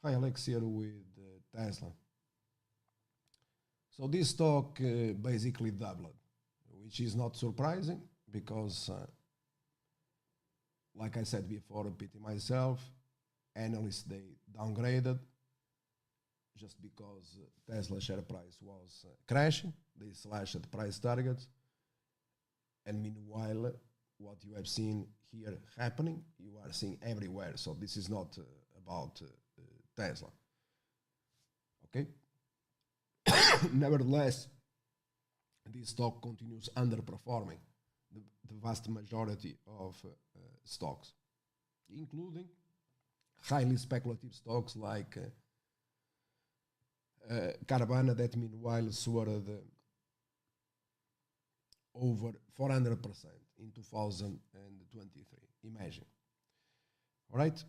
Hi Alex here with Tesla. So this stock basically doubled, which is not surprising because, like I said before, repeating myself, analysts they downgraded just because Tesla share price was crashing. They slashed price targets, and meanwhile, what you have seen here happening, you are seeing everywhere. So this is not about Tesla. Okay. Nevertheless, this stock continues underperforming the vast majority of stocks, including highly speculative stocks like Carvana, that meanwhile soared over 400% in 2023. Imagine. All right?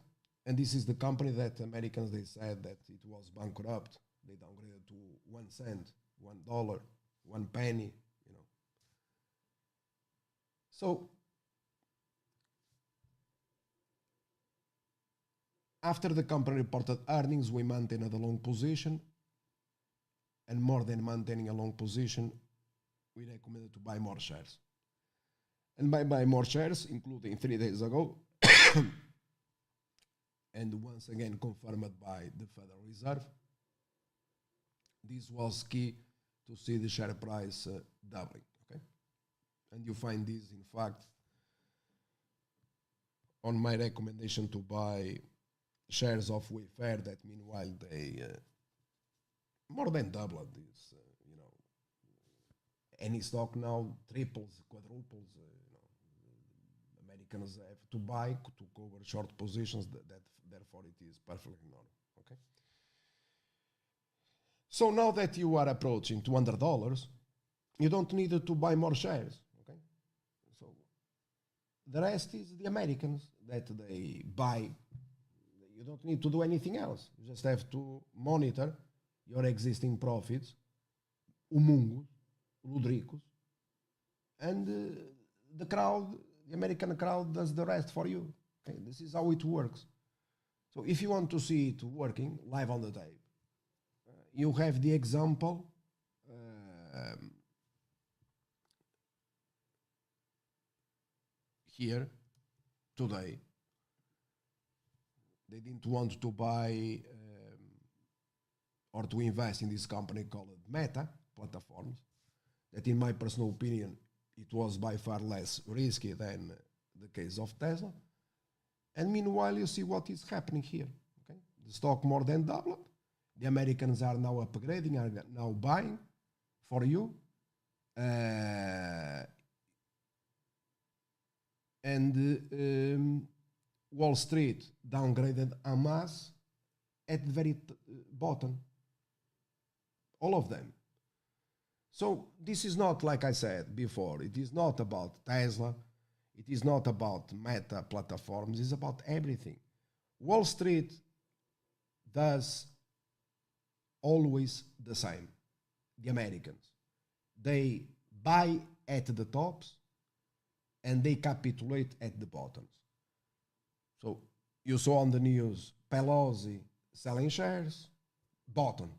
And this is the company that Americans, they said that it was bankrupt. They downgraded to 1 cent, $1, 1 penny, you know. So after the company reported earnings, we maintained a long position, and more than maintaining a long position, we recommended to buy more shares. And by buy more shares, including 3 days ago, and once again confirmed by the Federal Reserve, this was key to see the share price doubling. Okay, and you find this, in fact, on my recommendation to buy shares of Wayfair. That meanwhile they more than doubled this. Any stock now triples, quadruples. Americans have to buy to cover short positions. That therefore it is perfectly normal. Okay. So now that you are approaching $200, you don't need to buy more shares. Okay. So the rest is the Americans that they buy. You don't need to do anything else. You just have to monitor your existing profits, humungus, ludricus, and the crowd, the American crowd, does the rest for you. Okay, this is how it works. So if you want to see it working live on the tape, you have the example here today. They didn't want to buy or to invest in this company called Meta Platforms, that in my personal opinion, it was by far less risky than the case of Tesla. And meanwhile, you see what is happening here. Okay? The stock more than doubled. The Americans are now upgrading, are now buying for you. And Wall Street downgraded en masse at the very bottom. All of them. So this is not, like I said before, it is not about Tesla. It is not about Meta Platforms. It's about everything. Wall Street does always the same. The Americans. They buy at the tops and they capitulate at the bottoms. So you saw on the news Pelosi selling shares, bottom.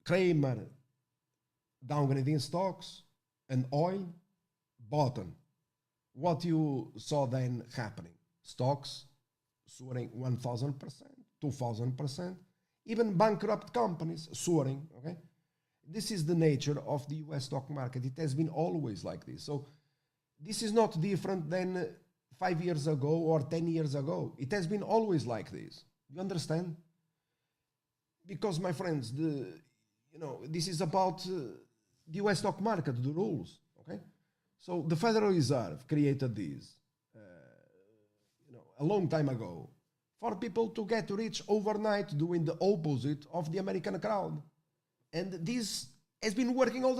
Cramer downgrading stocks and oil, bottom. What you saw then happening? Stocks soaring 1,000%, 2,000%, even bankrupt companies soaring. Okay, this is the nature of the US stock market. It has been always like this. So this is not different than 5 years ago or 10 years ago. It has been always like this. You understand? Because, my friends, this is about the US stock market, the rules. Okay, so the Federal Reserve created this, a long time ago, for people to get rich overnight, doing the opposite of the American crowd, and this has been working all